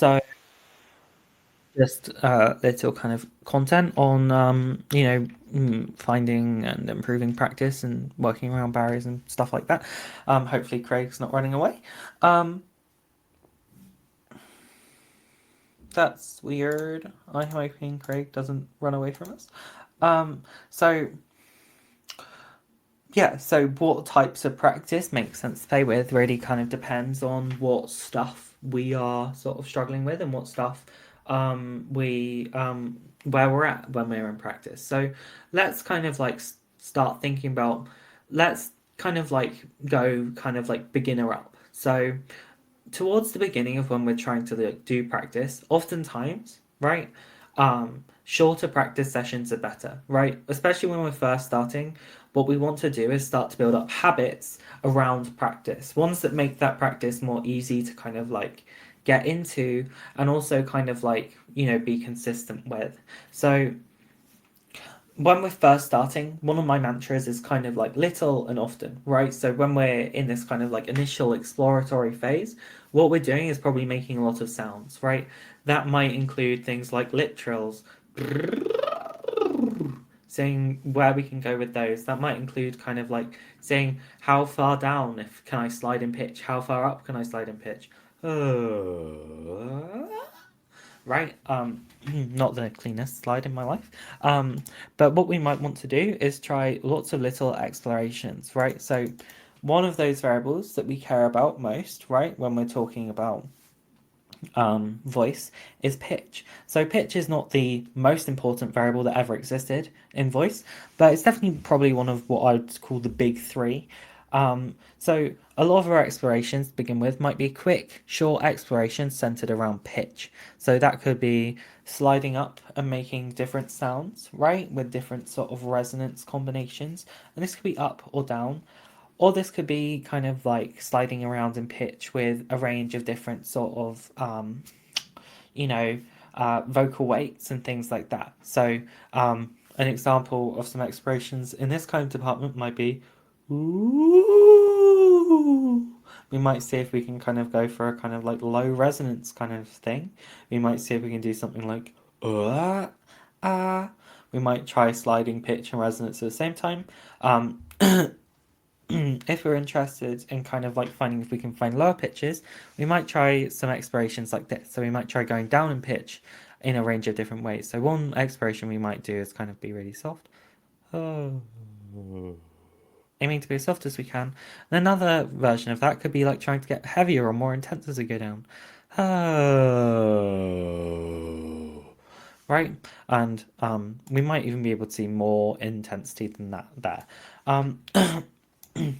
So just little kind of content on finding and improving practice and working around barriers and stuff like that. Hopefully Craig's not running away. Um, that's weird. I'm hoping Craig doesn't run away from us. So yeah, so what types of practice makes sense to play with really kind of depends on what stuff we are sort of struggling with and what stuff we where we're at when we're in practice. So let's kind of like start thinking about, let's kind of like go kind of like beginner up. So towards the beginning of when we're trying to like, do practice, oftentimes, right? Shorter practice sessions are better, right? Especially when we're first starting. What we want to do is start to build up habits around practice, ones that make that practice more easy to kind of like get into and also kind of like, be consistent with. So when we're first starting, one of my mantras is kind of like little and often, right? So when we're in this kind of like initial exploratory phase, what we're doing is probably making a lot of sounds, right? That might include things like lip trills, saying where we can go with those. That might include kind of like saying how far down if can I slide in pitch, how far up can I slide in pitch. Right? Not the cleanest slide in my life. But what we might want to do is try lots of little explorations, right? So one of those variables that we care about most, right, when we're talking about voice is pitch. So pitch is not the most important variable that ever existed in voice, but it's definitely probably one of what I'd call the big three. So a lot of our explorations to begin with might be quick, short explorations centered around pitch. So that could be sliding up and making different sounds, right, with different sort of resonance combinations. And this could be up or down. Or this could be kind of like sliding around in pitch with a range of different sort of, you know, vocal weights and things like that. So, an example of some expressions in this kind of department might be, ooh. We might see if we can kind of go for a kind of like low resonance kind of thing. We might see if we can do something like, ah. We might try sliding pitch and resonance at the same time. If we're interested in kind of like finding if we can find lower pitches, we might try some explorations like this. So we might try going down in pitch in a range of different ways. So one exploration we might do is kind of be really soft. Oh. Aiming to be as soft as we can. And another version of that could be like trying to get heavier or more intense as we go down. Oh. Right? And we might even be able to see more intensity than that there. Um,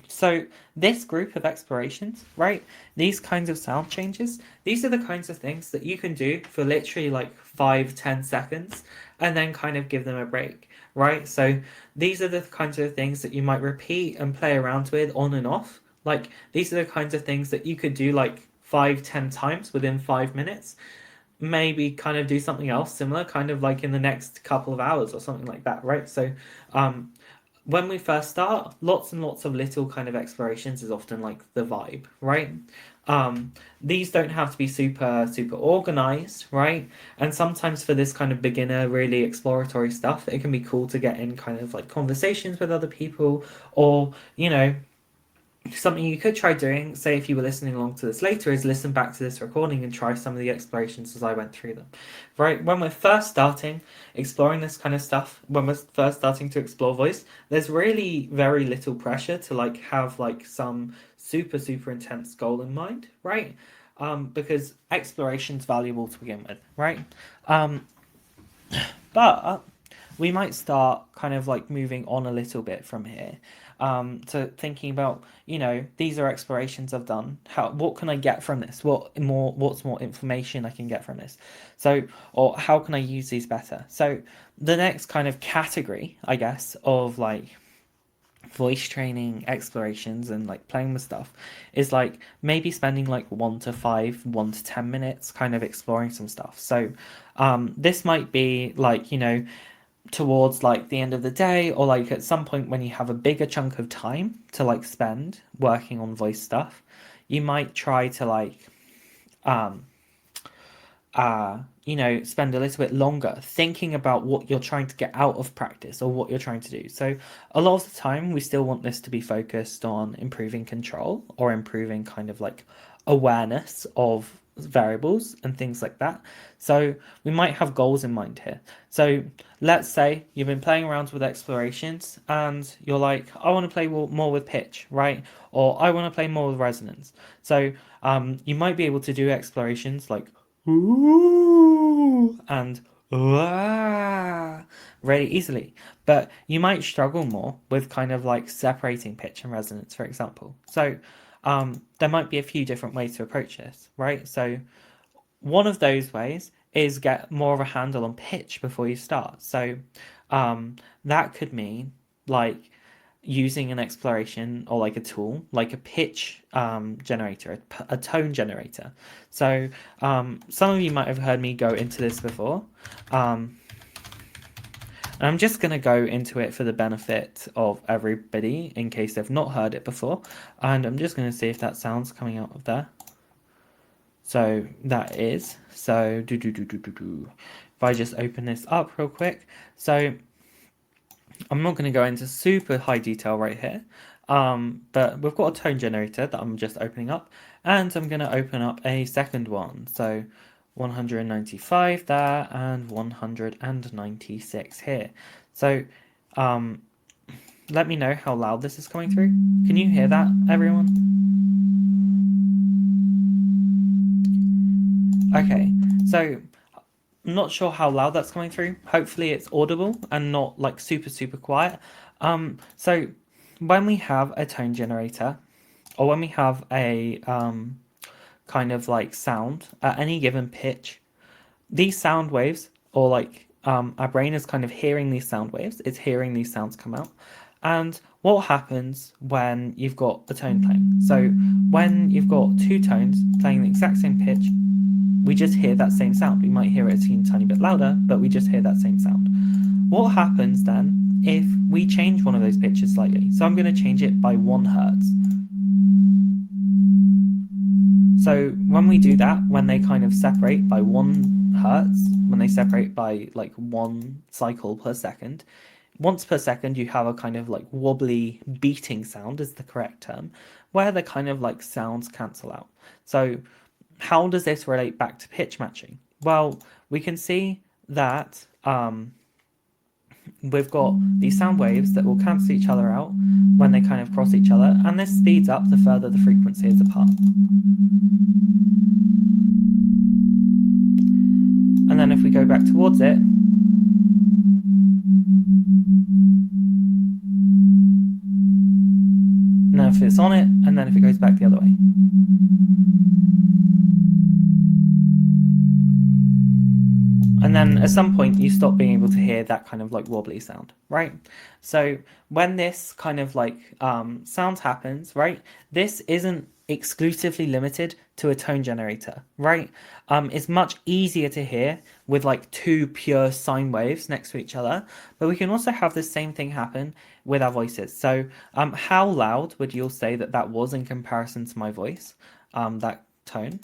So this group of explorations, right? These kinds of sound changes, these are the kinds of things that you can do for literally like 5-10 seconds and then kind of give them a break, right? So these are the kinds of things that you might repeat and play around with on and off. Like these are the kinds of things that you could do like 5-10 times within 5 minutes. Maybe kind of do something else similar, kind of like in the next couple of hours or something like that, right? So um when we first start, lots and lots of little kind of explorations is often like the vibe, right? These don't have to be super, super organized, right? And sometimes for this kind of beginner, really exploratory stuff, it can be cool to get in kind of like conversations with other people or, something you could try doing, say if you were listening along to this later, is listen back to this recording and try some of the explorations as I went through them. Right? When we're first starting exploring this kind of stuff, when we're first starting to explore voice, there's really very little pressure to like have like some super, super intense goal in mind, right? Because exploration's valuable to begin with, right? Um, but we might start kind of like moving on a little bit from here, to thinking about, these are explorations I've done. What can I get from this? What's more information I can get from this? So, or how can I use these better? So the next kind of category, I guess, of like voice training explorations and like playing with stuff is like maybe spending like 1 to 5, 1 to 10 minutes kind of exploring some stuff. So this might be like, towards like the end of the day or like at some point when you have a bigger chunk of time to like spend working on voice stuff, you might try to like um spend a little bit longer thinking about what you're trying to get out of practice or what you're trying to do. So a lot of the time, we still want this to be focused on improving control or improving kind of like awareness of variables and things like that. So we might have goals in mind here. So let's say you've been playing around with explorations and you're like, I want to play more with pitch, right? Or I want to play more with resonance. So you might be able to do explorations like ooh and ah really easily, but you might struggle more with kind of like separating pitch and resonance, for example. So there might be a few different ways to approach this, right? So one of those ways is get more of a handle on pitch before you start. So that could mean like using an exploration or like a tool, like a pitch generator, a tone generator. So some of you might have heard me go into this before. And I'm just going to go into it for the benefit of everybody in case they've not heard it before. And I'm just going to see if that sound's coming out of there. So that is, so if I just open this up real quick. So I'm not going to go into super high detail right here, but we've got a tone generator that I'm just opening up, and I'm going to open up a second one. So 195 there and 196 here. So let me know how loud this is coming through. Can you hear that, everyone? Okay, so I'm not sure how loud that's coming through. Hopefully it's audible and not like super, super quiet. So when we have a tone generator or when we have a kind of like sound at any given pitch, these sound waves or like our brain is kind of hearing these sound waves. It's hearing these sounds come out. And what happens when you've got a tone playing? So when you've got two tones playing the exact same pitch, we just hear that same sound. We might hear it a tiny bit louder, but we just hear that same sound. What happens then if we change one of those pitches slightly? So I'm going to change it by 1 hertz. So when we do that, when they kind of separate by 1 hertz, when they separate by like 1 cycle per second, once per second you have a kind of like wobbly beating sound is the correct term, where the kind of like sounds cancel out. So how does this relate back to pitch matching? Well, we can see that we've got these sound waves that will cancel each other out when they kind of cross each other, and this speeds up the further the frequency is apart. And then if we go back towards it, now if it's on it, and then if it goes back the other way. And then at some point you stop being able to hear that kind of like wobbly sound, right? So when this kind of like sound happens, right, this isn't exclusively limited to a tone generator, right? It's much easier to hear with like 2 pure sine waves next to each other, but we can also have the same thing happen with our voices. So how loud would you all say that that was in comparison to my voice, that tone?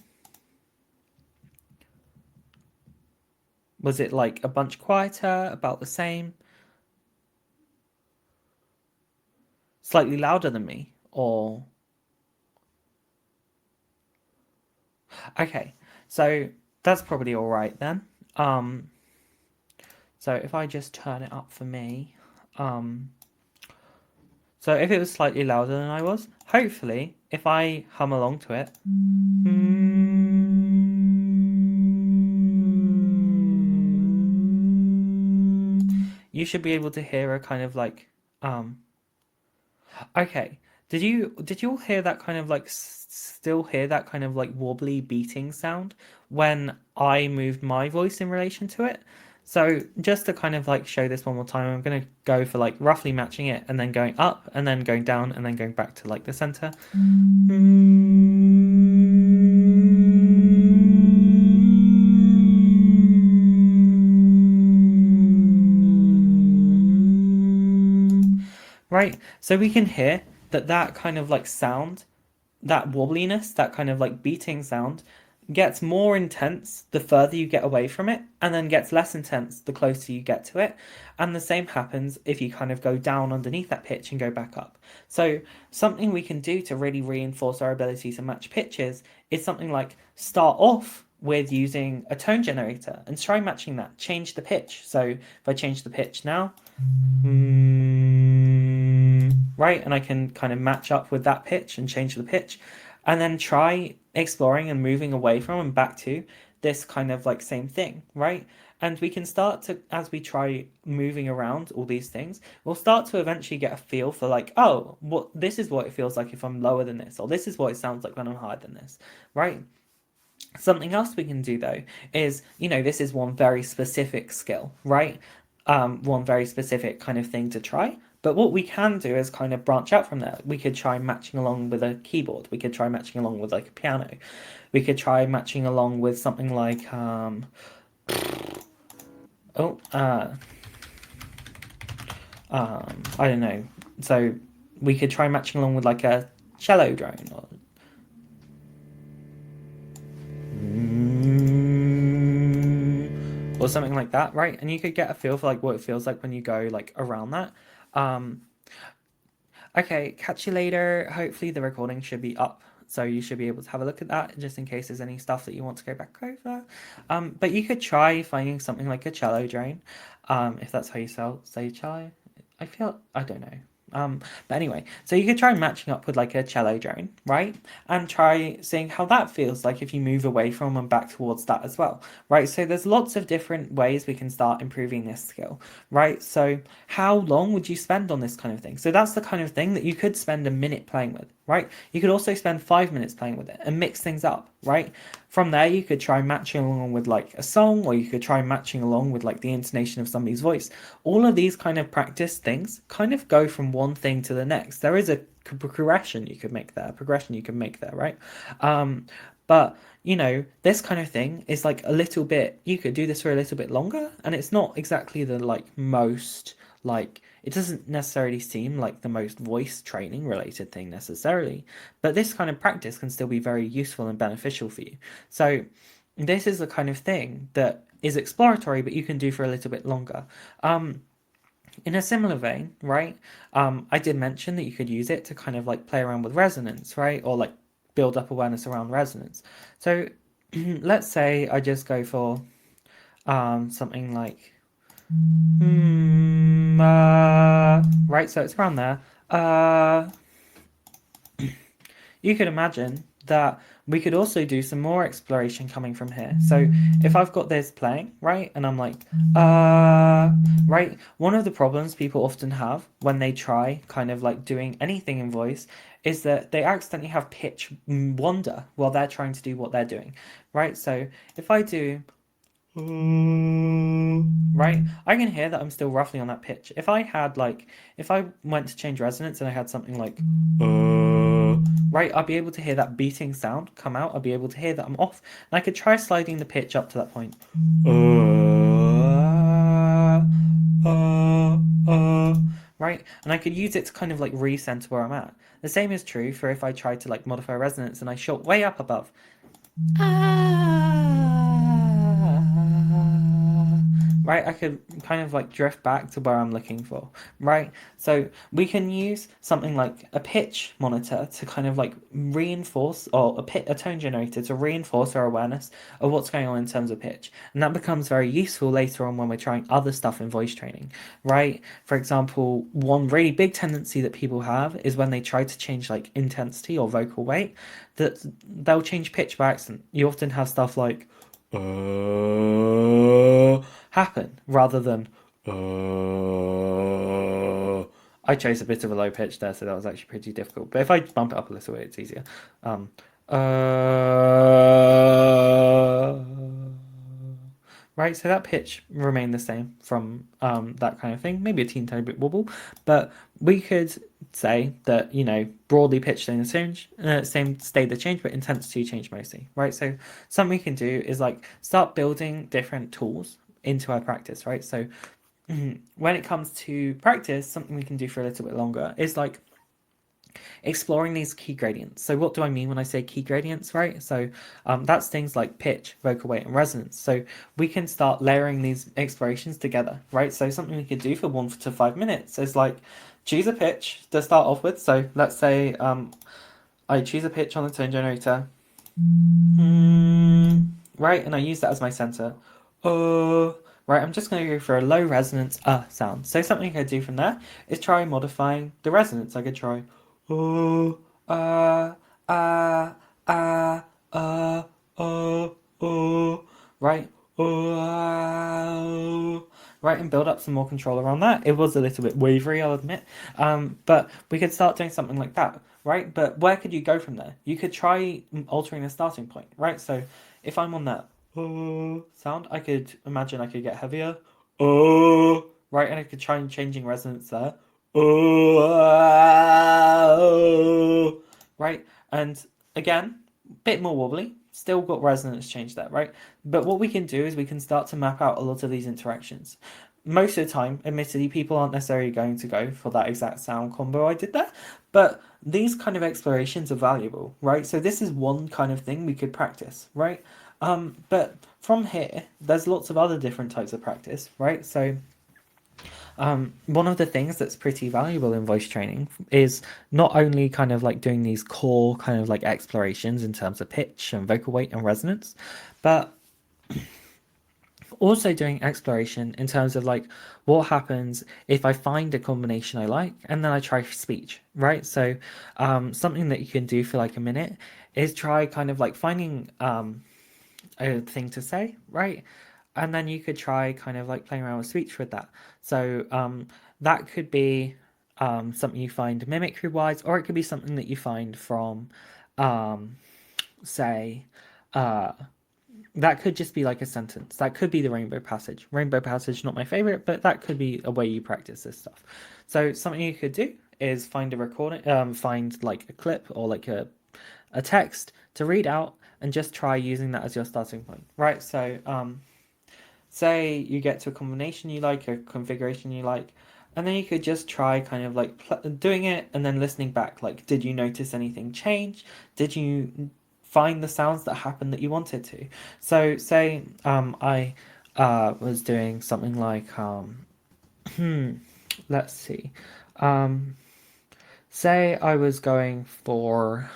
Was it like a bunch quieter, about the same? Slightly louder than me, or... Okay, so that's probably all right then. So if I just turn it up for me, so if it was slightly louder than I was, hopefully, if I hum along to it, you should be able to hear a kind of like, okay. Did you all hear that kind of like still hear that kind of like wobbly beating sound when I moved my voice in relation to it? So just to kind of like show this one more time, I'm going to go for like roughly matching it and then going up and then going down and then going back to like the center. Right, so we can hear that kind of like sound, that wobbliness, that kind of like beating sound gets more intense the further you get away from it, and then gets less intense the closer you get to it. And the same happens if you kind of go down underneath that pitch and go back up. So something we can do to really reinforce our ability to match pitches is something like start off with using a tone generator and try matching that. Change the pitch. So if I change the pitch now, right, and I can kind of match up with that pitch and change the pitch, and then try exploring and moving away from and back to this kind of like same thing, right? And we can start to, as we try moving around all these things, we'll start to eventually get a feel for like, oh, this is what it feels like if I'm lower than this, or this is what it sounds like when I'm higher than this, right? Something else we can do though is, this is one very specific skill, right? One very specific kind of thing to try. But what we can do is kind of branch out from there. We could try matching along with a keyboard. We could try matching along with like a piano. We could try matching along with something like I don't know. So we could try matching along with like a cello drone or something like that, right? And you could get a feel for like what it feels like when you go like around that. Okay, catch you later. Hopefully the recording should be up, so you should be able to have a look at that just in case there's any stuff that you want to go back over. But you could try finding something like a cello drone, if that's how you say cello. I don't know. But anyway, so you could try matching up with like a cello drone, right? And try seeing how that feels like if you move away from and back towards that as well, right? So there's lots of different ways we can start improving this skill, right? So how long would you spend on this kind of thing? So that's the kind of thing that you could spend a minute playing with, right? You could also spend 5 minutes playing with it and mix things up, right? From there, you could try matching along with like a song, or you could try matching along with like the intonation of somebody's voice. All of these kind of practice things kind of go from one thing to the next. There is a progression you could make there, right? But this kind of thing is like a little bit, you could do this for a little bit longer, and it's not exactly the like most like, it doesn't necessarily seem like the most voice training related thing necessarily, but this kind of practice can still be very useful and beneficial for you. So this is the kind of thing that is exploratory, but you can do for a little bit longer. In a similar vein, right? I did mention that you could use it to kind of like play around with resonance, right? Or like build up awareness around resonance. So let's say I just go for something like right, so it's around there. You could imagine that we could also do some more exploration coming from here. So if I've got this playing, right, and I'm like, right, one of the problems people often have when they try kind of like doing anything in voice is that they accidentally have pitch wander while they're trying to do what they're doing, right? So if I do right, I can hear that I'm still roughly on that pitch. If I went to change resonance and I had something like right, I'll be able to hear that beating sound come out. I'll be able to hear that I'm off, and I could try sliding the pitch up to that point. Right, and I could use it to kind of like recenter where I'm at. The same is true for if I tried to like modify resonance and I shot way up above. Right, I could kind of like drift back to where I'm looking for, right? So we can use something like a pitch monitor to kind of like reinforce, or a tone generator to reinforce our awareness of what's going on in terms of pitch. And that becomes very useful later on when we're trying other stuff in voice training, right? For example, one really big tendency that people have is when they try to change like intensity or vocal weight, that they'll change pitch by accident. You often have stuff like happen rather than I chose a bit of a low pitch there, so that was actually pretty difficult. But if I bump it up a little bit, it's easier. Right, so that pitch remained the same from that kind of thing, maybe a teeny bit wobble, but we could say that, broadly pitch stayed the change, but intensity changed mostly, right? So something we can do is like start building different tools into our practice, right? So when it comes to practice, something we can do for a little bit longer is like exploring these key gradients. So what do I mean when I say key gradients, right? So that's things like pitch, vocal weight, and resonance. So we can start layering these explorations together, right? So something we could do for 1 to 5 minutes is like choose a pitch to start off with. So let's say I choose a pitch on the tone generator, right? And I use that as my center. Right, I'm just going to go for a low resonance sound. So something I could do from there is try modifying the resonance. I could try uh, uh, uh, uh, right, right, and build up some more control around that. It was a little bit wavery, I'll admit, but we could start doing something like that, right? But where could you go from there? You could try altering the starting point, right? So if I'm on that sound, I could imagine I could get heavier, right, and I could try and changing resonance there, right, and again, bit more wobbly, still got resonance change there, right? But what we can do is we can start to map out a lot of these interactions. Most of the time, admittedly, people aren't necessarily going to go for that exact sound combo I did there, but these kind of explorations are valuable, right? So this is one kind of thing we could practice, right? But from here, there's lots of other different types of practice, right? So one of the things that's pretty valuable in voice training is not only kind of like doing these core kind of like explorations in terms of pitch and vocal weight and resonance, but also doing exploration in terms of like what happens if I find a combination I like and then I try speech, right? So something that you can do for like a minute is try kind of like finding a thing to say, right? And then you could try kind of like playing around with speech with that. So that could be something you find mimicry wise, or it could be something that you find from, say, uh, that could just be like a sentence. That could be the rainbow passage. Rainbow passage, not my favorite, but that could be a way you practice this stuff. So something you could do is find a recording, find like a clip or like a text to read out and just try using that as your starting point, right? So say you get to a combination you like, a configuration you like, and then you could just try kind of like doing it and then listening back. Like, did you notice anything change? Did you find the sounds that happened that you wanted to? So say I was doing something like let's see, say I was going for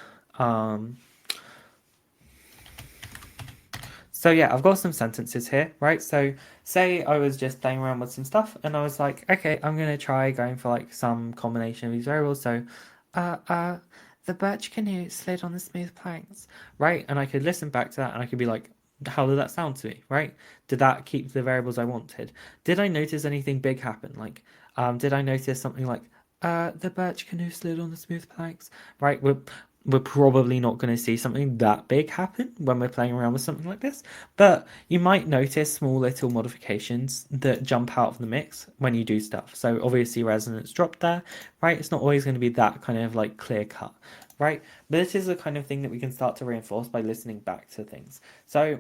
so yeah, I've got some sentences here, right? So say I was just playing around with some stuff and I was like, okay, I'm gonna try going for like some combination of these variables. So uh uh the birch canoe slid on the smooth planks, right? And I could listen back to that and I could be like, how did that sound to me, right? Did that keep the variables I wanted? Did I notice anything big happen? Like, did I notice something like the birch canoe slid on the smooth planks, right? We're probably not going to see something that big happen when we're playing around with something like this, but you might notice small little modifications that jump out of the mix when you do stuff. So obviously resonance dropped there, right? It's not always going to be that kind of like clear cut, right? But this is the kind of thing that we can start to reinforce by listening back to things. So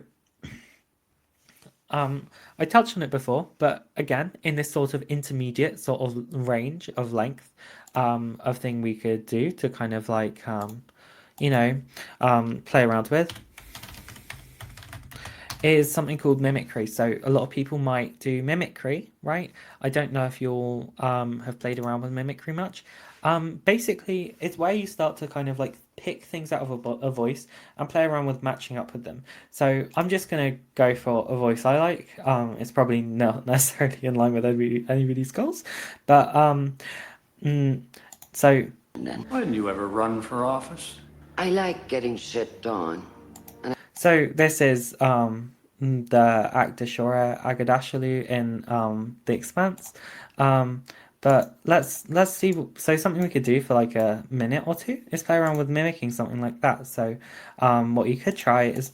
I touched on it before, but again, in this sort of intermediate sort of range of length of thing we could do to kind of like you know, play around with is something called mimicry. So a lot of people might do mimicry, right? I don't know if you'll have played around with mimicry much. Basically, it's where you start to kind of like pick things out of a voice and play around with matching up with them. So I'm just gonna go for a voice I like. It's probably not necessarily in line with anybody's goals, but so Why didn't you ever run for office? I like getting shit done. So this is the actor Shora Agardashalu in The Expanse. But let's see. So something we could do for like a minute or two is play around with mimicking something like that. So what you could try is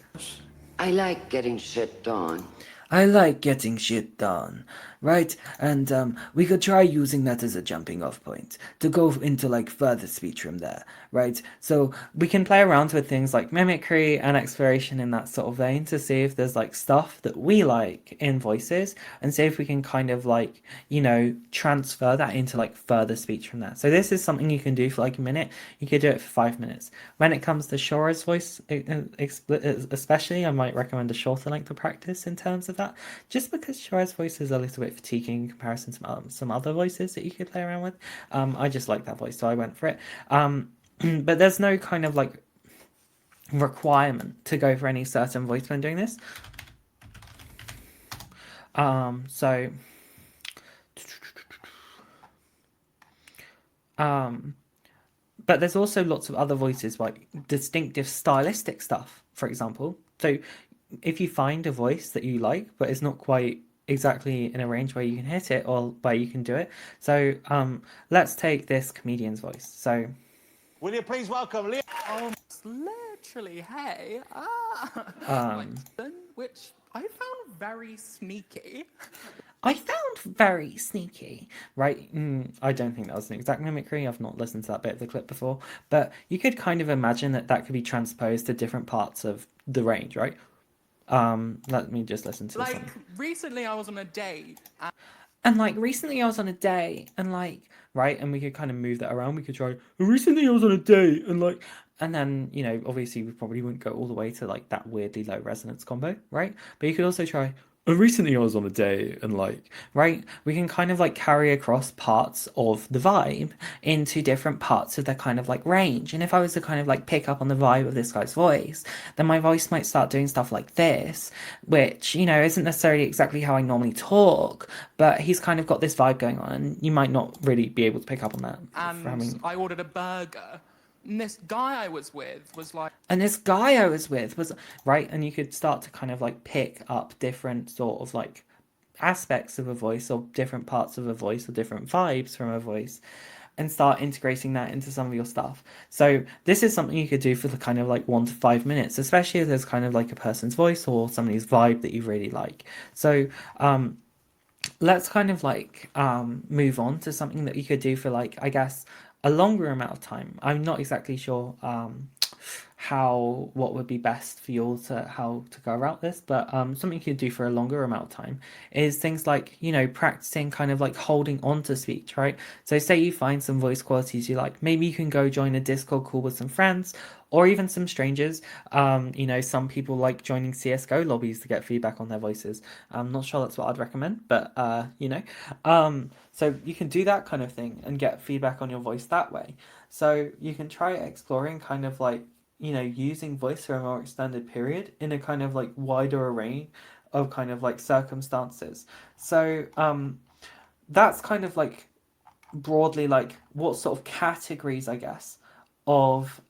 I like getting shit done. I like getting shit done. right? And we could try using that as a jumping off point to go into like further speech from there, right? So We can play around with things like mimicry and exploration in that sort of vein to see if there's like stuff that we like in voices and see if we can kind of like, transfer that into like further speech from that. So this is something you can do for like a minute. You could do it for 5 minutes. When it comes to Shora's voice, especially, I might recommend a shorter length of practice in terms of that, just because Shora's voice is a little bit fatiguing in comparison to some other voices that you could play around with. I just like that voice, so I went for it. But there's no kind of like requirement to go for any certain voice when doing this. So but there's also lots of other voices, like distinctive stylistic stuff, for example. So if you find a voice that you like, but it's not quite exactly in a range where you can hit it or where you can do it. So let's take this comedian's voice. So Will you please welcome Leo? It's literally, hey, which I found very sneaky. I found very sneaky, right? I don't think that was an exact mimicry. I've not listened to that bit of the clip before, but you could kind of imagine that could be transposed to different parts of the range, right? Let me just listen to this one. Recently I was on a date. And like recently I was on a date and like, right, and we could kind of move that around. We could try, recently I was on a date and like, and then, obviously we probably wouldn't go all the way to like that weirdly low resonance combo, right? But you could also try, recently I was on a date and like, right? We can kind of like carry across parts of the vibe into different parts of the kind of like range. And if I was to kind of like pick up on the vibe of this guy's voice, then my voice might start doing stuff like this, which, isn't necessarily exactly how I normally talk, but he's kind of got this vibe going on and you might not really be able to pick up on that. And I ordered a burger. And this guy I was with was like... And this guy I was with was, right, and you could start to kind of like pick up different sort of like aspects of a voice or different parts of a voice or different vibes from a voice and start integrating that into some of your stuff. So this is something you could do for the kind of like 1 to 5 minutes, especially if there's kind of like a person's voice or somebody's vibe that you really like. So let's kind of like move on to something that you could do for like, I guess, a longer amount of time. I'm not exactly sure what would be best for you all to how to go about this, but something you could do for a longer amount of time is things like practicing kind of like holding on to speech, right? So say you find some voice qualities you like, maybe you can go join a Discord call with some friends or even some strangers. Some people like joining CSGO lobbies to get feedback on their voices. I'm not sure that's what I'd recommend, but so you can do that kind of thing and get feedback on your voice that way. So you can try exploring kind of like, using voice for a more extended period in a kind of like wider array of kind of like circumstances. So that's kind of like broadly like what sort of categories, I guess, of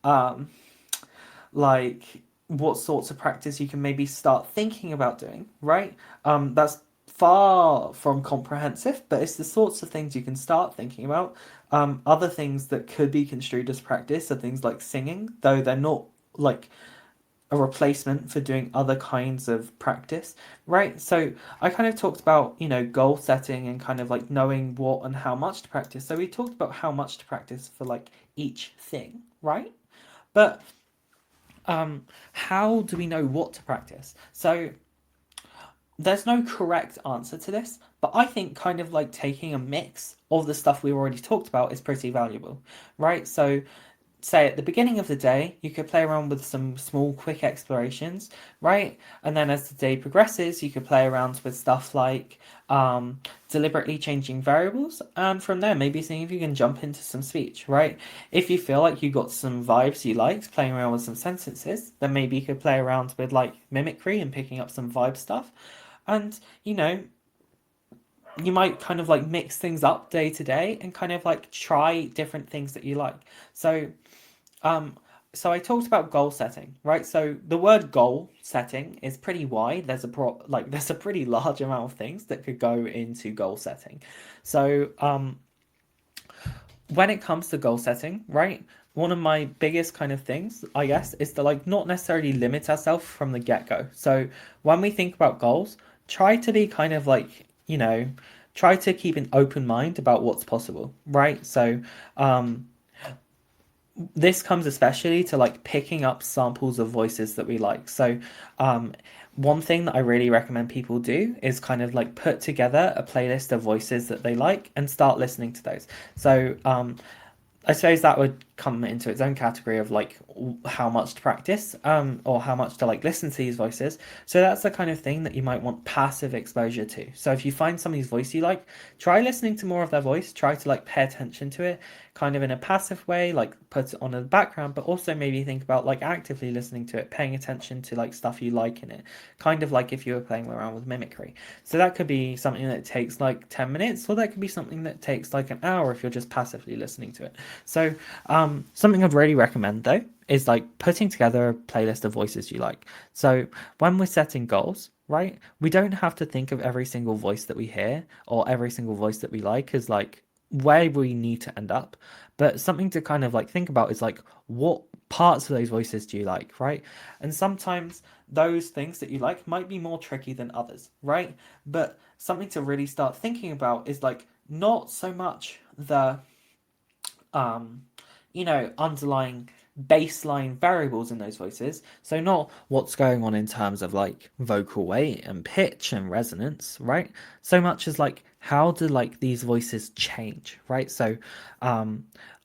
like what sorts of practice you can maybe start thinking about doing, right? That's far from comprehensive, but it's the sorts of things you can start thinking about. Other things that could be construed as practice are things like singing, though they're not like a replacement for doing other kinds of practice, right? So I kind of talked about, goal setting and kind of like knowing what and how much to practice. So we talked about how much to practice for like each thing, right? But how do we know what to practice? So there's no correct answer to this, but I think kind of like taking a mix of the stuff we already talked about is pretty valuable, right? So say at the beginning of the day, you could play around with some small, quick explorations, right? And then as the day progresses, you could play around with stuff like deliberately changing variables. And from there, maybe seeing if you can jump into some speech, right? If you feel like you got some vibes you liked playing around with some sentences, then maybe you could play around with like mimicry and picking up some vibe stuff. And, you might kind of like mix things up day to day and kind of like try different things that you like. So I talked about goal setting, right? So the word goal setting is pretty wide. There's a pretty large amount of things that could go into goal setting. So when it comes to goal setting, right? One of my biggest kind of things, I guess, is to like not necessarily limit ourselves from the get-go. So when we think about goals, try to be kind of like, try to keep an open mind about what's possible, right? So this comes especially to like picking up samples of voices that we like. So one thing that I really recommend people do is kind of like put together a playlist of voices that they like and start listening to those. So I suppose that would come into its own category of like how much to practice, or how much to like listen to these voices. So that's the kind of thing that you might want passive exposure to. So if you find somebody's voice you like, try listening to more of their voice, try to like pay attention to it kind of in a passive way, like put it on in the background, but also maybe think about like actively listening to it, paying attention to like stuff you like in it, kind of like if you were playing around with mimicry. So that could be something that takes like 10 minutes, or that could be something that takes like an hour if you're just passively listening to it. So something I'd really recommend though is like putting together a playlist of voices you like. So when we're setting goals, right, we don't have to think of every single voice that we hear or every single voice that we like as like where we need to end up, but something to kind of like think about is like what parts of those voices do you like, right? And sometimes those things that you like might be more tricky than others, right? But something to really start thinking about is like not so much the underlying baseline variables in those voices. So not what's going on in terms of like vocal weight and pitch and resonance, right? So much as like how do like these voices change, right? So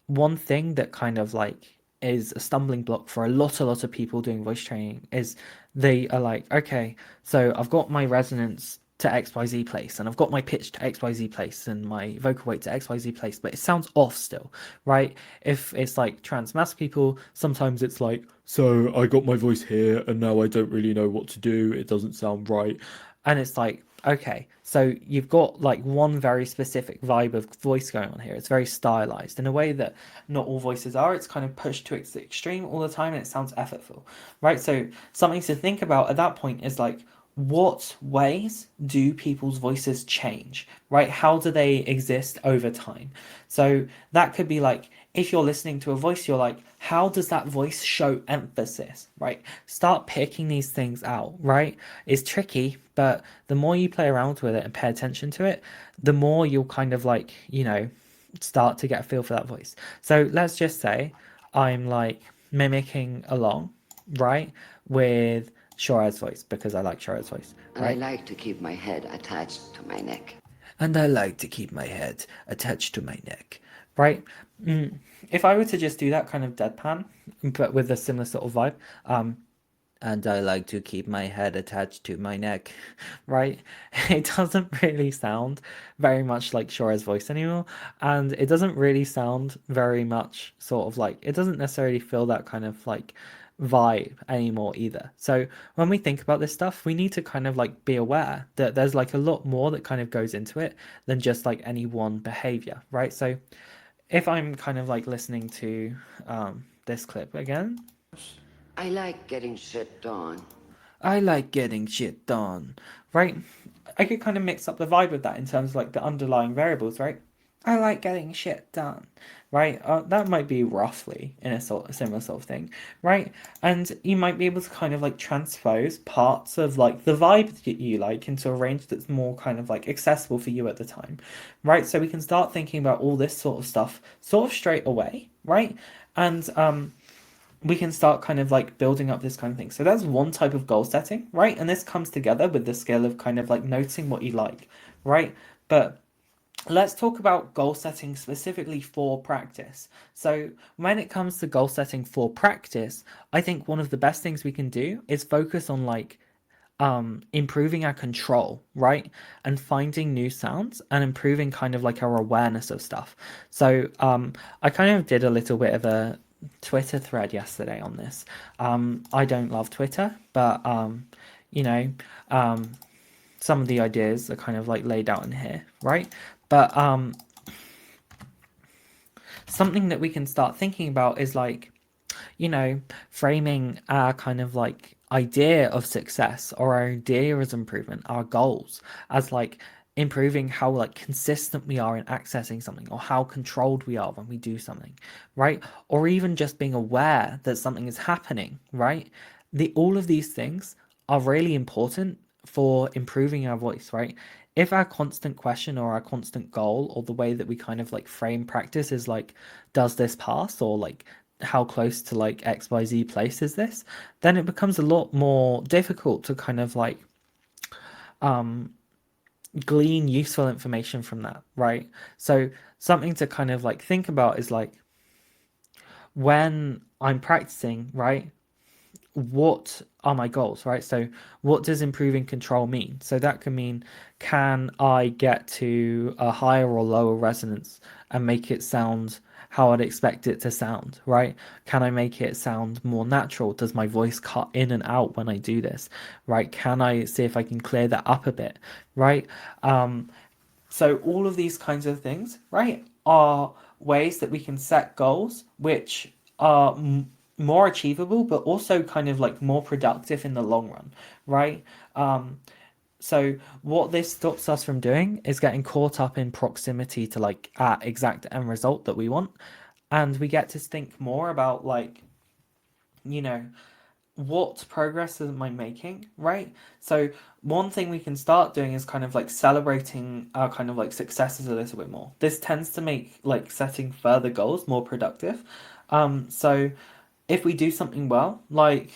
one thing that kind of like is a stumbling block for a lot of people doing voice training is they are like, okay, so I've got my resonance to XYZ place, and I've got my pitch to XYZ place, and my vocal weight to XYZ place, but it sounds off still, right? If it's like trans mass people, sometimes it's like, so I got my voice here, and now I don't really know what to do, it doesn't sound right. And it's like, okay, so you've got like one very specific vibe of voice going on here. It's very stylized in a way that not all voices are. It's kind of pushed to its extreme all the time, and it sounds effortful, right? So something to think about at that point is like, what ways do people's voices change, right? How do they exist over time? So that could be like, if you're listening to a voice, you're like, how does that voice show emphasis, right? Start picking these things out, right? It's tricky, but the more you play around with it and pay attention to it, the more you'll kind of like, start to get a feel for that voice. So let's just say I'm like mimicking along, right, with Shora's voice because I like Shora's voice, And I right? like to keep my head attached to my neck. And I like to keep my head attached to my neck. Right? If I were to just do that kind of deadpan, but with a similar sort of vibe, And I like to keep my head attached to my neck. right? It doesn't really sound very much like Shora's voice anymore, and it doesn't really sound very much sort of like, it doesn't necessarily feel that kind of like vibe anymore either. So when we think about this stuff, we need to kind of like be aware that there's like a lot more that kind of goes into it than just like any one behavior, right? So if I'm kind of like listening to this clip again, I like getting shit done. I like getting shit done. right? I could kind of mix up the vibe of that in terms of like the underlying variables, right? I like getting shit done, right? That might be roughly in a similar sort of thing, right? And you might be able to kind of like transpose parts of like the vibe that you like into a range that's more kind of like accessible for you at the time, right? So we can start thinking about all this sort of stuff sort of straight away, right? And we can start kind of like building up this kind of thing. So that's one type of goal setting, right? And this comes together with the skill of kind of like noticing what you like, right? But let's talk about goal setting specifically for practice. So when it comes to goal setting for practice, I think one of the best things we can do is focus on like improving our control, right? And finding new sounds and improving kind of like our awareness of stuff. So I kind of did a little bit of a Twitter thread yesterday on this. I don't love Twitter, but some of the ideas are kind of like laid out in here, right? But something that we can start thinking about is like, framing our kind of like idea of success or our idea as improvement, our goals as like improving how like consistent we are in accessing something, or how controlled we are when we do something, right? Or even just being aware that something is happening, right? All of these things are really important for improving our voice, right? if our constant question or our constant goal or the way that we kind of like frame practice is like, does this pass, or like how close to like XYZ place is this, then it becomes a lot more difficult to kind of like glean useful information from that, right? So something to kind of like think about is like, when I'm practicing, right, what are my goals, right? So what does improving control mean? So that can mean, can I get to a higher or lower resonance and make it sound how I'd expect it to sound, right? Can I make it sound more natural? Does my voice cut in and out when I do this, right? Can I see if I can clear that up a bit, right? So all of these kinds of things, right, are ways that we can set goals which are more achievable, but also kind of like more productive in the long run, right? So what this stops us from doing is getting caught up in proximity to like our exact end result that we want, and we get to think more about like, you know, what progress am I making, right? So one thing we can start doing is kind of like celebrating our kind of like successes a little bit more. This tends to make like setting further goals more productive. So if we do something well, like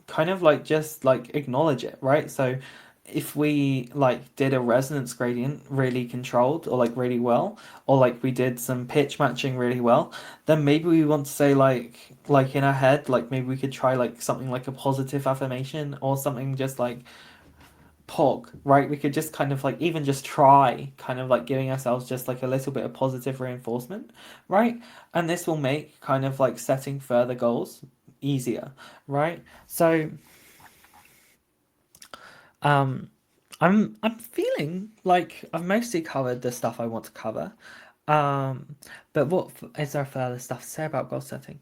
kind of like just like acknowledge it, right? So if we like did a resonance gradient really controlled or like really well, or like we did some pitch matching really well, then maybe we want to say like in our head, like maybe we could try like something like a positive affirmation or something just like pog, right? We could just kind of like even just try kind of like giving ourselves just like a little bit of positive reinforcement, right? And this will make kind of like setting further goals easier, right? So I'm feeling like I've mostly covered the stuff I want to cover. But what is there further stuff to say about goal setting?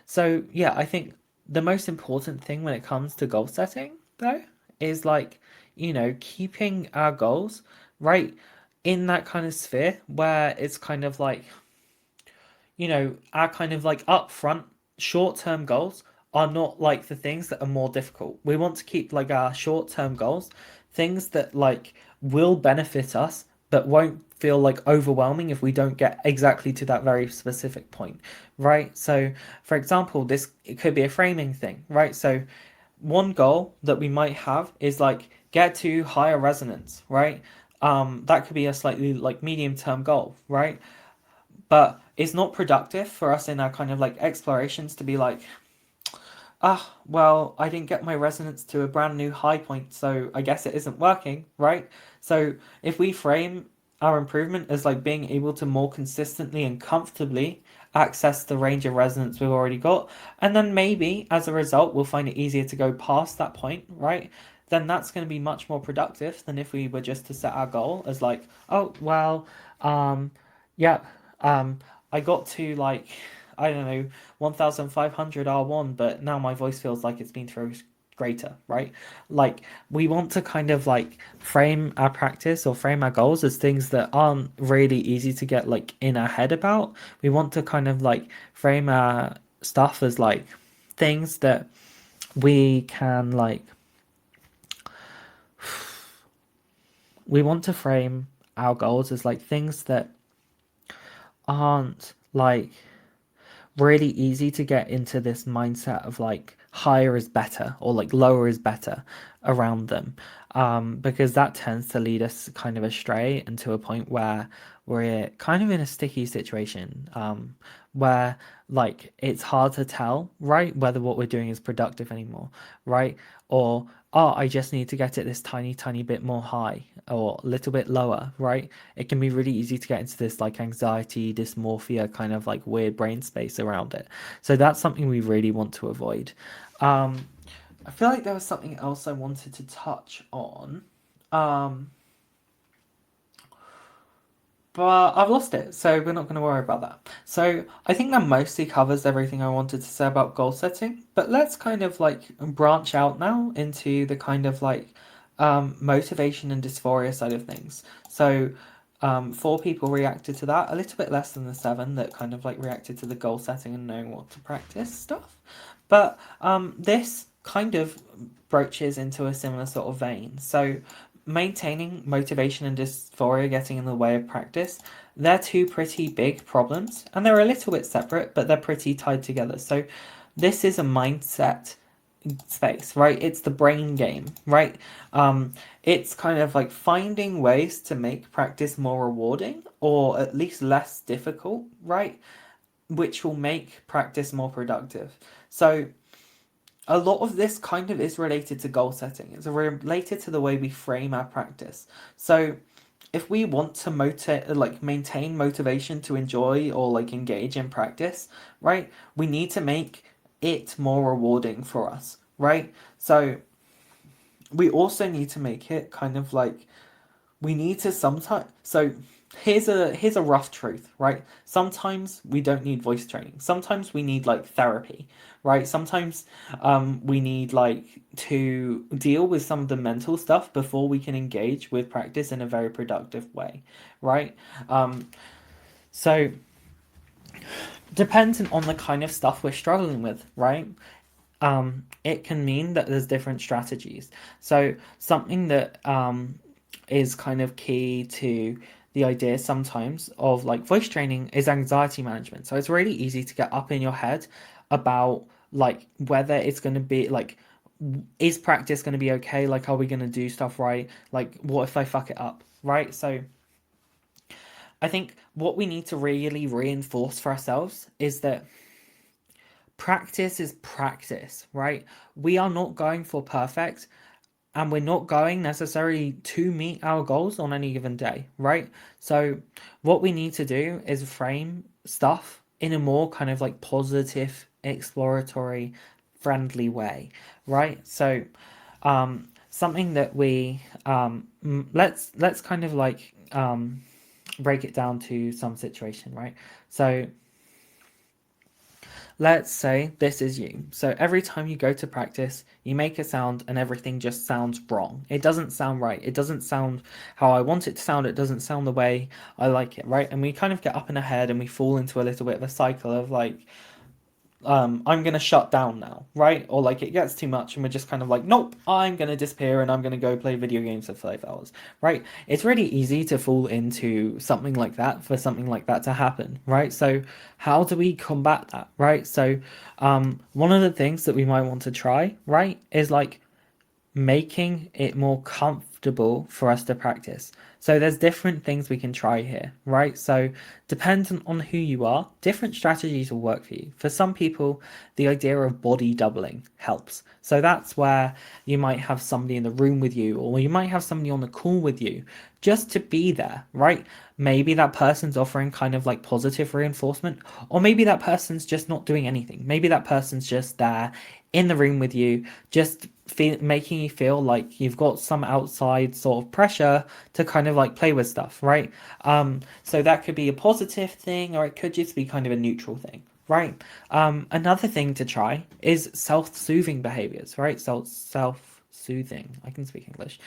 So yeah, I think the most important thing when it comes to goal setting, though, is like, keeping our goals right in that kind of sphere where it's kind of like, our kind of like upfront short-term goals are not like the things that are more difficult. We want to keep like our short-term goals, things that like will benefit us, but won't feel like overwhelming if we don't get exactly to that very specific point, right? So, for example, it could be a framing thing, right? So, one goal that we might have is like get to higher resonance, right? That could be a slightly like medium-term goal, right? But it's not productive for us in our kind of like explorations to be like, well, I didn't get my resonance to a brand new high point, so I guess it isn't working, right? So if we frame our improvement as like being able to more consistently and comfortably access the range of resonance we've already got, and then maybe as a result we'll find it easier to go past that point, right? Then that's going to be much more productive than if we were just to set our goal as like, oh, well, yeah, I got to like, I don't know, 1500 R1, but now my voice feels like it's been through greater, right? Like, we want to kind of like frame our practice or frame our goals as things that aren't really easy to get like in our head about. We want to kind of like frame our stuff as like things that we can like, we want to frame our goals as like things that aren't like really easy to get into this mindset of like higher is better or like lower is better around them, because that tends to lead us kind of astray and to a point where we're kind of in a sticky situation, where like it's hard to tell, right, whether what we're doing is productive anymore, right? Or, oh, I just need to get it this tiny bit more high or a little bit lower, right? It can be really easy to get into this like anxiety, dysmorphia kind of like weird brain space around it. So that's something we really want to avoid. I feel like there was something else I wanted to touch on. But I've lost it, so we're not going to worry about that. So I think that mostly covers everything I wanted to say about goal setting. But let's kind of like branch out now into the kind of like motivation and dysphoria side of things. So 4 people reacted to that, a little bit less than the 7 that kind of like reacted to the goal setting and knowing what to practice stuff. But this kind of broaches into a similar sort of vein. So maintaining motivation and dysphoria getting in the way of practice, they're two pretty big problems, and they're a little bit separate, but they're pretty tied together. So this is a mindset space, right? It's the brain game, right? It's kind of like finding ways to make practice more rewarding or at least less difficult, right? Which will make practice more productive. So a lot of this kind of is related to goal setting. It's related to the way we frame our practice. So if we want to maintain motivation to enjoy or like engage in practice, right, we need to make it more rewarding for us, right? So we also need to make it kind of like we need to sometimes. So here's a rough truth, right? Sometimes we don't need voice training. Sometimes we need like therapy, right? Sometimes we need like to deal with some of the mental stuff before we can engage with practice in a very productive way, right? So dependent on the kind of stuff we're struggling with, right? It can mean that there's different strategies. So something that is kind of key to the idea sometimes of like voice training is anxiety management. So it's really easy to get up in your head about like whether it's going to be like, is practice going to be okay? Like, are we going to do stuff right? Like, what if I fuck it up, right? So I think what we need to really reinforce for ourselves is that practice is practice, right? We are not going for perfect, and we're not going necessarily to meet our goals on any given day, right? So what we need to do is frame stuff in a more kind of like positive, exploratory, friendly way, right? So something that we let's kind of like break it down to some situation, right? So let's say this is you. So every time you go to practice, you make a sound and everything just sounds wrong. It doesn't sound right. It doesn't sound how I want it to sound. It doesn't sound the way I like it, right? And we kind of get up in our head and we fall into a little bit of a cycle of like, I'm gonna shut down now, right? Or like it gets too much and we're just kind of like, nope, I'm gonna disappear and I'm gonna go play video games for 5 hours, right? It's really easy to fall into something like that for something like that to happen, right? So how do we combat that, right? So one of the things that we might want to try, right, is like making it more comfortable for us to practice. So there's different things we can try here, right? So dependent on who you are, different strategies will work for you. For some people, the idea of body doubling helps. So that's where you might have somebody in the room with you, or you might have somebody on the call with you, just to be there, right? Maybe that person's offering kind of like positive reinforcement, or maybe that person's just not doing anything. Maybe that person's just there in the room with you, just making you feel like you've got some outside sort of pressure to kind of like play with stuff, right? So that could be a positive thing, or it could just be kind of a neutral thing, right? Another thing to try is self-soothing behaviors, right? Self-soothing. I can speak English.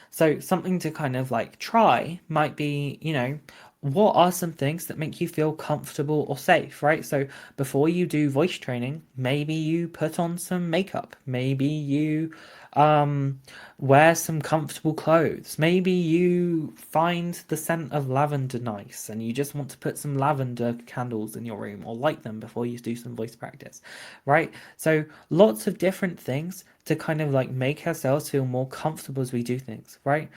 So something to kind of like try might be, you know, what are some things that make you feel comfortable or safe, right? So before you do voice training, maybe you put on some makeup, maybe you wear some comfortable clothes, maybe you find the scent of lavender nice and you just want to put some lavender candles in your room or light them before you do some voice practice, right? So lots of different things to kind of like make ourselves feel more comfortable as we do things, right?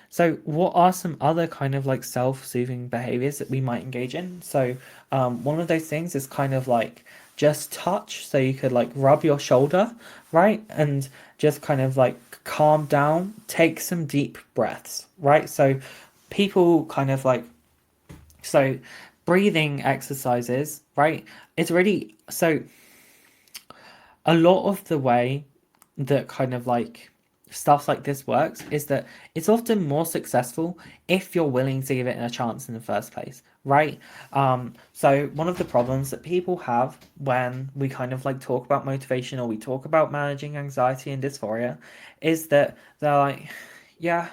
So what are some other kind of like self-soothing behaviors that we might engage in? So one of those things is kind of like just touch. So you could like rub your shoulder, right? And just kind of like calm down, take some deep breaths, right? So people kind of like, so breathing exercises, right? It's really, so a lot of the way that kind of like stuff like this works is that it's often more successful if you're willing to give it a chance in the first place, right? So one of the problems that people have when we kind of like talk about motivation or we talk about managing anxiety and dysphoria is that they're like, yeah,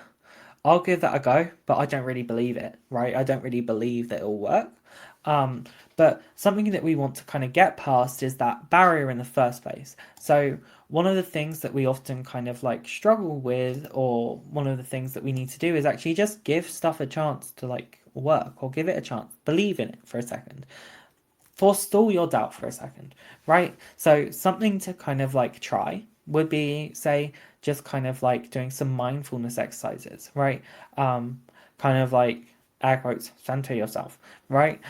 I'll give that a go, but I don't really believe it, right? I don't really believe that it'll work. But something that we want to kind of get past is that barrier in the first place. So one of the things that we often kind of like struggle with, or one of the things that we need to do, is actually just give stuff a chance to like work, or give it a chance, believe in it for a second, forestall your doubt for a second, right? So something to kind of like try would be, say, just kind of like doing some mindfulness exercises, right? Kind of like air quotes, center yourself, right?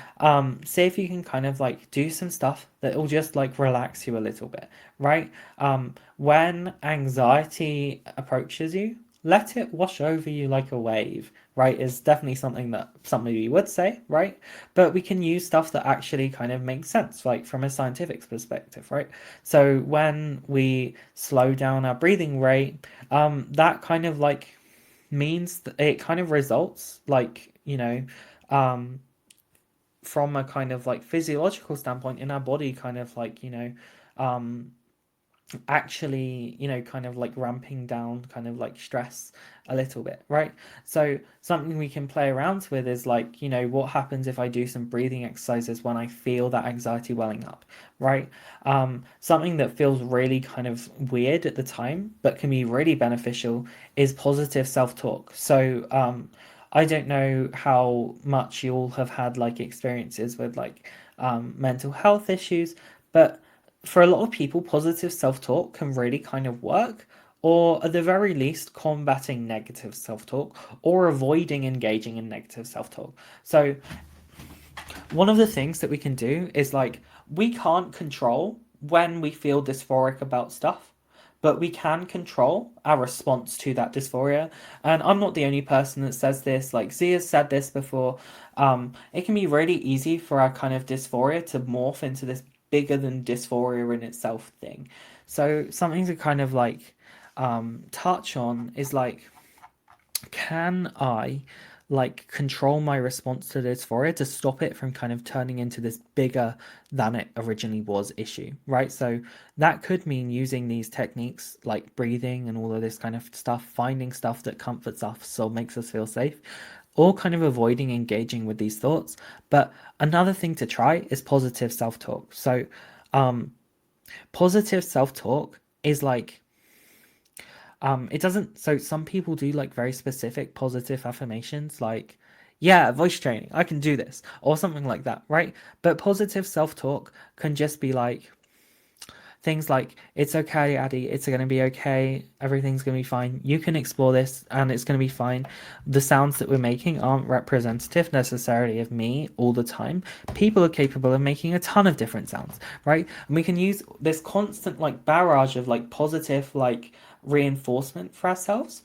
See if you can kind of like do some stuff that will just like relax you a little bit, right? When anxiety approaches you, let it wash over you like a wave, right? Is definitely something that somebody would say, right? But we can use stuff that actually kind of makes sense, like from a scientific perspective, right? So when we slow down our breathing rate, that kind of like means that it kind of results like, from a kind of like physiological standpoint in our body, kind of like, actually, kind of like ramping down kind of like stress a little bit, right? So something we can play around with is like, what happens if I do some breathing exercises when I feel that anxiety welling up, right? Something that feels really kind of weird at the time, but can be really beneficial, is positive self-talk. So, I don't know how much you all have had like experiences with like mental health issues, but for a lot of people, positive self-talk can really kind of work, or at the very least, combating negative self-talk or avoiding engaging in negative self-talk. So one of the things that we can do is like, we can't control when we feel dysphoric about stuff, but we can control our response to that dysphoria. And I'm not the only person that says this. Like Zia's said this before. It can be really easy for our kind of dysphoria to morph into this bigger than dysphoria in itself thing. So something to kind of like touch on is like, can I like control my response to dysphoria to stop it from kind of turning into this bigger than it originally was issue, right? So that could mean using these techniques like breathing and all of this kind of stuff, finding stuff that comforts us or makes us feel safe, or kind of avoiding engaging with these thoughts. But another thing to try is positive self-talk. So positive self-talk is like, it doesn't, so some people do like very specific positive affirmations, like, yeah, voice training, I can do this, or something like that, right? But positive self-talk can just be like things like, it's okay, Addie, it's going to be okay, everything's going to be fine, you can explore this and it's going to be fine. The sounds that we're making aren't representative necessarily of me all the time. People are capable of making a ton of different sounds, right? And we can use this constant like barrage of like positive like reinforcement for ourselves,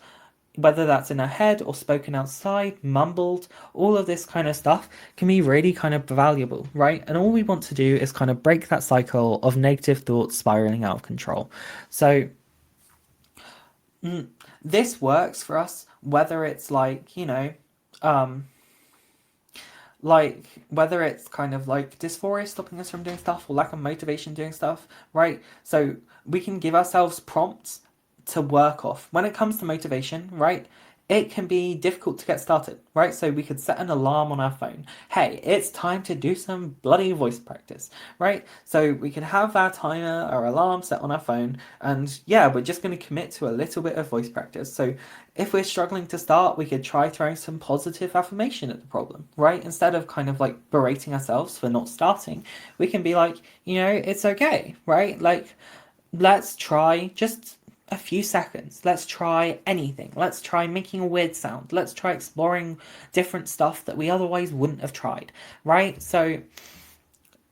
whether that's in our head or spoken outside, mumbled. All of this kind of stuff can be really kind of valuable, right? And all we want to do is kind of break that cycle of negative thoughts spiraling out of control. So this works for us, whether it's like, like whether it's kind of like dysphoria stopping us from doing stuff, or lack of motivation doing stuff, right? So we can give ourselves prompts to work off. When it comes to motivation, right, it can be difficult to get started, right? So we could set an alarm on our phone. Hey, it's time to do some bloody voice practice, right? So we can have our timer or alarm set on our phone, and yeah, we're just going to commit to a little bit of voice practice. So if we're struggling to start, we could try throwing some positive affirmation at the problem, right? Instead of kind of like berating ourselves for not starting, we can be like, it's okay, right? Like, let's try just a few seconds. Let's try anything. Let's try making a weird sound. Let's try exploring different stuff that we otherwise wouldn't have tried, right? So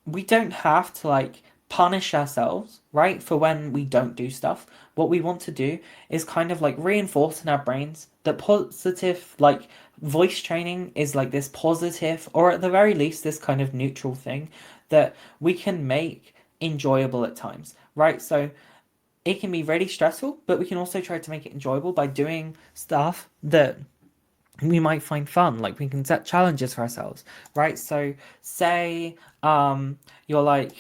we don't have to like punish ourselves, right, for when we don't do stuff. What we want to do is kind of like reinforce in our brains that positive like voice training is like this positive, or at the very least this kind of neutral thing that we can make enjoyable at times, right? So it can be really stressful, but we can also try to make it enjoyable by doing stuff that we might find fun. Like we can set challenges for ourselves, right? So say you're like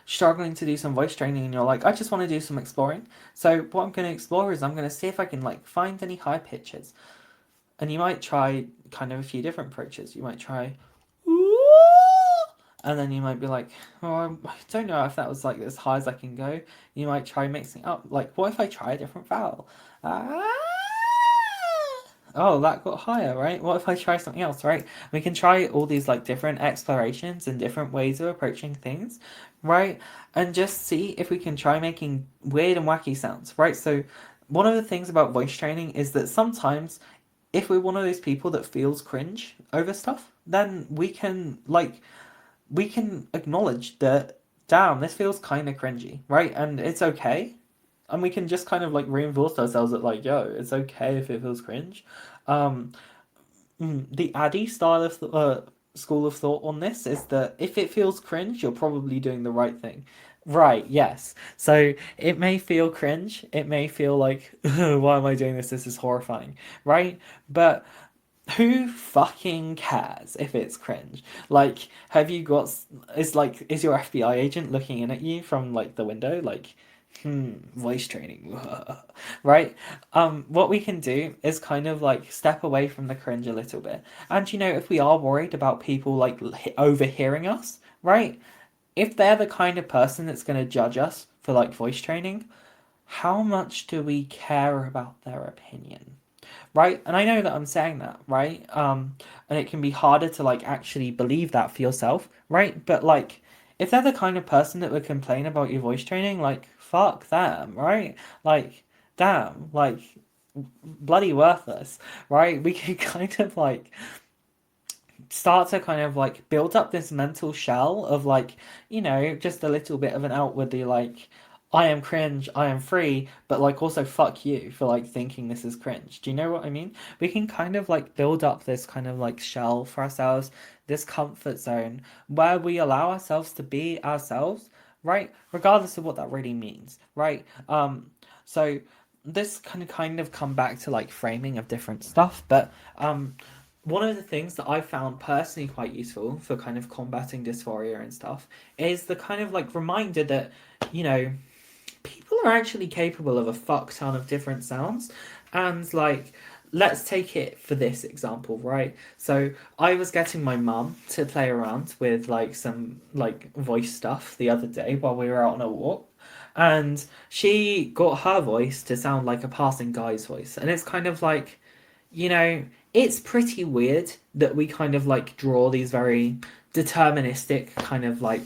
struggling to do some voice training and you're like, I just want to do some exploring. So what I'm going to explore is I'm going to see if I can like find any high pitches. And you might try kind of a few different approaches. You might try, ooh, And then you might be like, oh, I don't know if that was like as high as I can go. You might try mixing it up. Like, what if I try a different vowel? Ah! Oh, that got higher, right? What if I try something else, right? We can try all these like different explorations and different ways of approaching things, right? And just see if we can try making weird and wacky sounds, right? So one of the things about voice training is that sometimes if we're one of those people that feels cringe over stuff, then we can acknowledge that, damn, this feels kind of cringy, right? And it's okay. And we can just kind of like reinforce ourselves that like, yo, it's okay if it feels cringe. Um, the Addy style of school of thought on this is that if it feels cringe, you're probably doing the right thing. Right, yes. So it may feel cringe. It may feel like, why am I doing this? This is horrifying, right? But who fucking cares if it's cringe? Like, have you got, is your FBI agent looking in at you from like the window? Like, voice training, right? What we can do is kind of like step away from the cringe a little bit. And you know, if we are worried about people like overhearing us, right? If they're the kind of person that's going to judge us for like voice training, how much do we care about their opinion? Right? And I know that I'm saying that, right? And it can be harder to like actually believe that for yourself, right? But like, if they're the kind of person that would complain about your voice training, like, fuck them, right? Like, damn, like, bloody worthless, right? We can kind of like start to kind of like build up this mental shell of like, you know, just a little bit of an outwardly like, I am cringe, I am free, but like also fuck you for like thinking this is cringe. Do you know what I mean? We can kind of like build up this kind of like shell for ourselves, this comfort zone where we allow ourselves to be ourselves, right? Regardless of what that really means, right? So this can kind of come back to like framing of different stuff, but one of the things that I found personally quite useful for kind of combating dysphoria and stuff is the kind of like reminder that, you know, people are actually capable of a fuck ton of different sounds. And like, let's take it for this example, right? So I was getting my mum to play around with like some like voice stuff the other day while we were out on a walk. And she got her voice to sound like a passing guy's voice. And it's kind of like, you know, it's pretty weird that we kind of like draw these very deterministic kind of like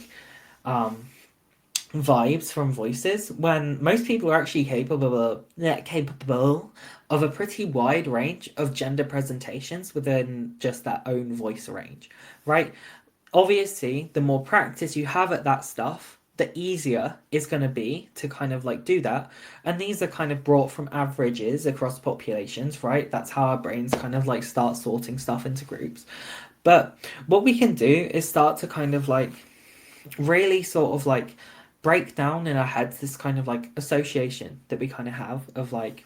vibes from voices when most people are actually capable of a pretty wide range of gender presentations within just their own voice range, right? Obviously, the more practice you have at that stuff, the easier it's going to be to kind of like do that. And these are kind of brought from averages across populations, right? That's how our brains kind of like start sorting stuff into groups. But what we can do is start to kind of like really sort of like break down in our heads this kind of like association that we kind of have of like,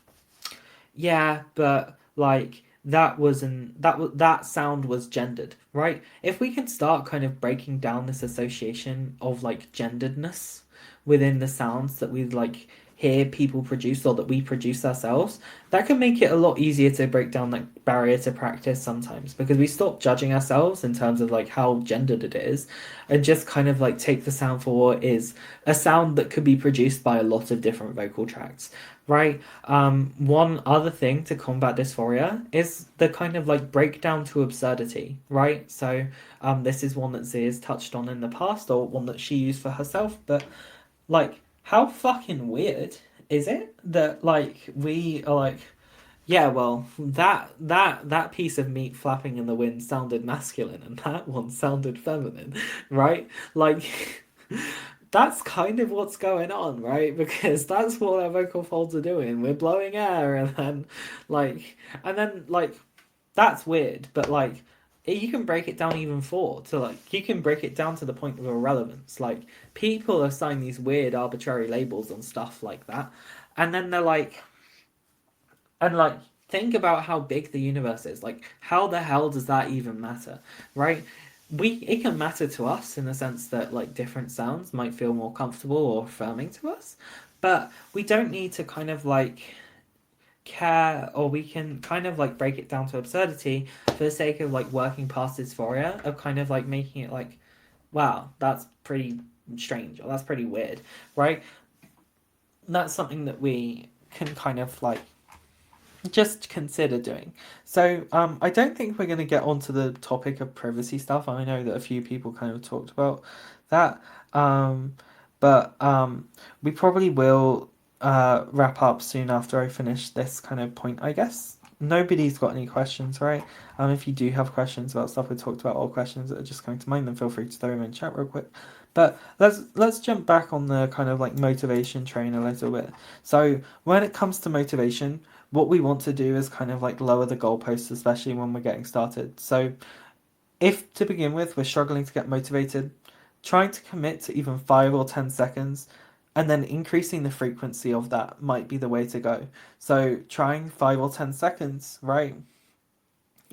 yeah, but like that sound was gendered, right? If we can start kind of breaking down this association of like genderedness within the sounds that we like hear people produce or that we produce ourselves, that can make it a lot easier to break down that barrier to practice sometimes, because we stop judging ourselves in terms of like how gendered it is and just kind of like take the sound for what it is, a sound that could be produced by a lot of different vocal tracts, right? One other thing to combat dysphoria is the kind of like breakdown to absurdity, right? So this is one that Zia's touched on in the past, or one that she used for herself, but like, how fucking weird is it that like we are like, yeah, well, that piece of meat flapping in the wind sounded masculine and that one sounded feminine, right? Like, that's kind of what's going on, right? Because that's what our vocal folds are doing. We're blowing air and then like that's weird, but like you can break it down even to like you can break it down to the point of irrelevance. Like people assign these weird arbitrary labels on stuff like that, and then they're like, and like think about how big the universe is. Like how the hell does that even matter, right? It can matter to us in the sense that like different sounds might feel more comfortable or affirming to us, but we don't need to kind of like care, or we can kind of like break it down to absurdity for the sake of like working past dysphoria, of kind of like making it like, wow, that's pretty strange, or that's pretty weird, right? That's something that we can kind of like just consider doing. So I don't think we're going to get onto the topic of privacy stuff. I know that a few people kind of talked about that, but we probably will wrap up soon after I finish this kind of point, I guess. Nobody's got any questions, right? If you do have questions about stuff we talked about, or questions that are just coming to mind, then feel free to throw them in chat real quick. But let's jump back on the kind of like motivation train a little bit. So when it comes to motivation, what we want to do is kind of like lower the goalposts, especially when we're getting started. So if to begin with we're struggling to get motivated, trying to commit to even 5 or 10 seconds and then increasing the frequency of that might be the way to go. So trying 5 or 10 seconds, right?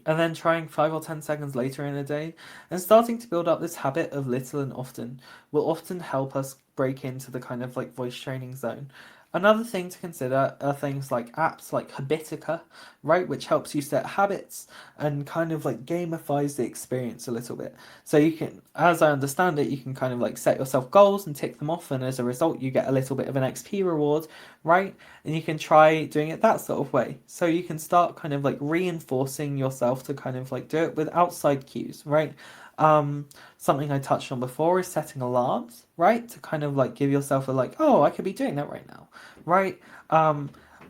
And then trying 5 or 10 seconds later in a day and starting to build up this habit of little and often will often help us break into the kind of like voice training zone. Another thing to consider are things like apps like Habitica, right, which helps you set habits and kind of like gamifies the experience a little bit. So you can, as I understand it, you can kind of like set yourself goals and tick them off, and as a result, you get a little bit of an XP reward, right? And you can try doing it that sort of way. So you can start kind of like reinforcing yourself to kind of like do it with outside cues, right? Something I touched on before is setting alarms, right? To kind of like give yourself a like, oh, I could be doing that right now, right?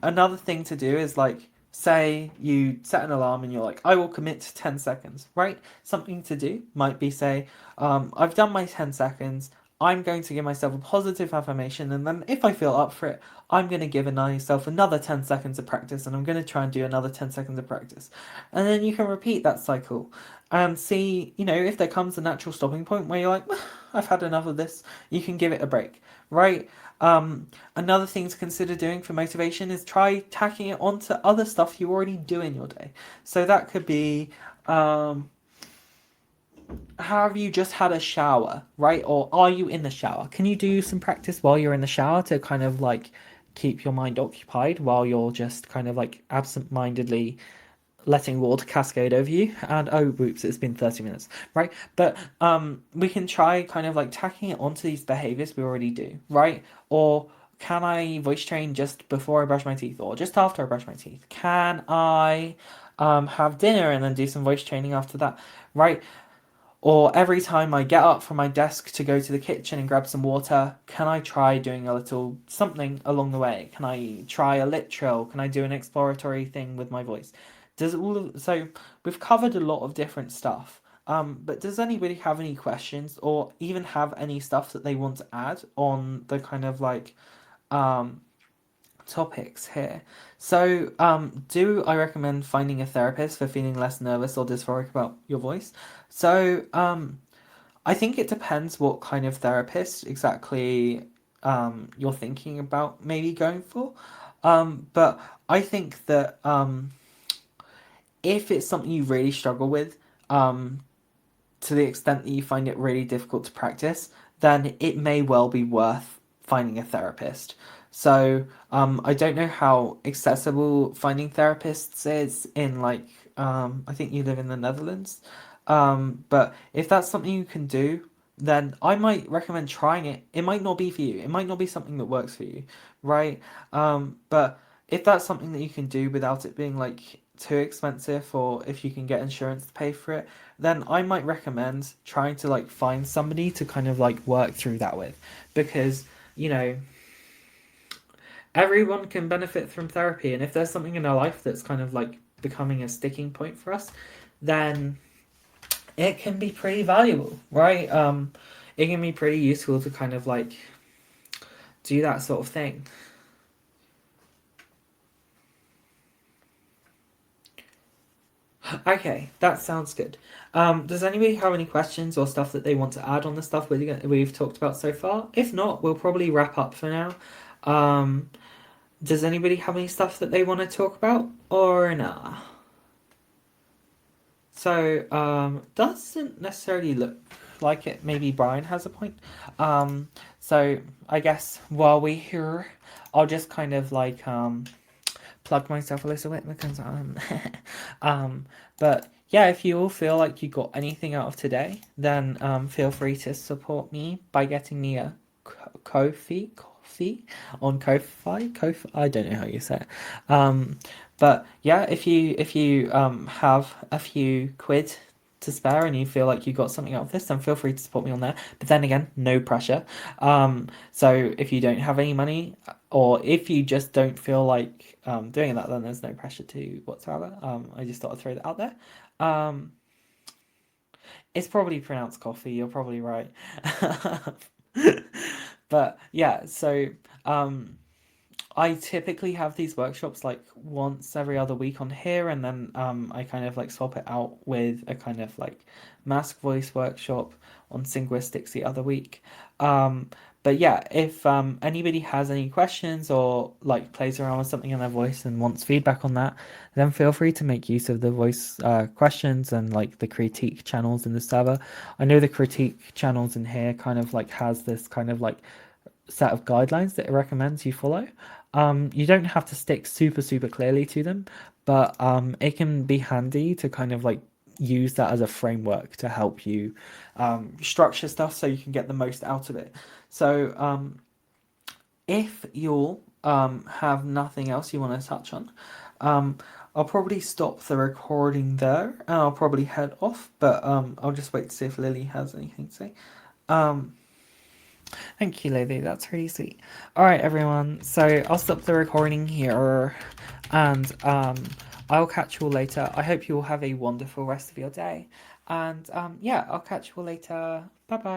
Another thing to do is like, say you set an alarm and you're like, I will commit to 10 seconds, right? Something to do might be say, I've done my 10 seconds. I'm going to give myself a positive affirmation, and then if I feel up for it, I'm going to give myself another 10 seconds of practice, and I'm going to try and do another 10 seconds of practice. And then you can repeat that cycle and see, if there comes a natural stopping point where you're like, I've had enough of this, you can give it a break, right? Another thing to consider doing for motivation is try tacking it onto other stuff you already do in your day. So that could be, have you just had a shower, right? Or are you in the shower? Can you do some practice while you're in the shower to kind of like keep your mind occupied while you're just kind of like absent-mindedly letting water cascade over you? And oh whoops, it's been 30 minutes, right? But we can try kind of like tacking it onto these behaviors we already do, right? Or can I voice train just before I brush my teeth, or just after I brush my teeth? Can I have dinner and then do some voice training after that, right? Or every time I get up from my desk to go to the kitchen and grab some water, can I try doing a little something along the way? Can I try a lip trill? Can I do an exploratory thing with my voice? So we've covered a lot of different stuff. But does anybody have any questions, or even have any stuff that they want to add on the kind of like topics here? So do I recommend finding a therapist for feeling less nervous or dysphoric about your voice? So I think it depends what kind of therapist exactly you're thinking about maybe going for. But I think that if it's something you really struggle with, to the extent that you find it really difficult to practice, then it may well be worth finding a therapist. So I don't know how accessible finding therapists is in like I think you live in the Netherlands. But if that's something you can do, then I might recommend trying it. It might not be for you. It might not be something that works for you, right? But if that's something that you can do without it being like too expensive, or if you can get insurance to pay for it, then I might recommend trying to like find somebody to kind of like work through that with, because everyone can benefit from therapy, and if there's something in our life that's kind of like becoming a sticking point for us, then it can be pretty valuable, right? It can be pretty useful to kind of like do that sort of thing. Okay, that sounds good. Does anybody have any questions or stuff that they want to add on the stuff we've talked about so far? If not, we'll probably wrap up for now. Does anybody have any stuff that they want to talk about, or nah? So, doesn't necessarily look like it. Maybe Brian has a point. So I guess while we're here, I'll just kind of like plug myself a little bit because but yeah, if you all feel like you got anything out of today, then feel free to support me by getting me a coffee on Ko-fi. I don't know how you say it. But yeah, if you have a few quid to spare and you feel like you got something out of this, then feel free to support me on there. But then again, no pressure. So if you don't have any money, or if you just don't feel like doing that, then there's no pressure to whatsoever. I just thought I'd throw that out there. It's probably pronounced coffee, you're probably right. But yeah, so I typically have these workshops like once every other week on here, and then I kind of like swap it out with a kind of like mask voice workshop on linguistics the other week. But yeah, if anybody has any questions or like plays around with something in their voice and wants feedback on that, then feel free to make use of the voice questions and like the critique channels in the server. I know the critique channels in here kind of like has this kind of like set of guidelines that it recommends you follow. You don't have to stick super clearly to them, but it can be handy to kind of like use that as a framework to help you structure stuff so you can get the most out of it. So if you'll have nothing else you want to touch on, I'll probably stop the recording there and I'll probably head off, but I'll just wait to see if Lily has anything to say. Thank you, Lily. That's really sweet. All right, everyone. So I'll stop the recording here, and I'll catch you all later. I hope you all have a wonderful rest of your day, and yeah, I'll catch you all later. Bye bye.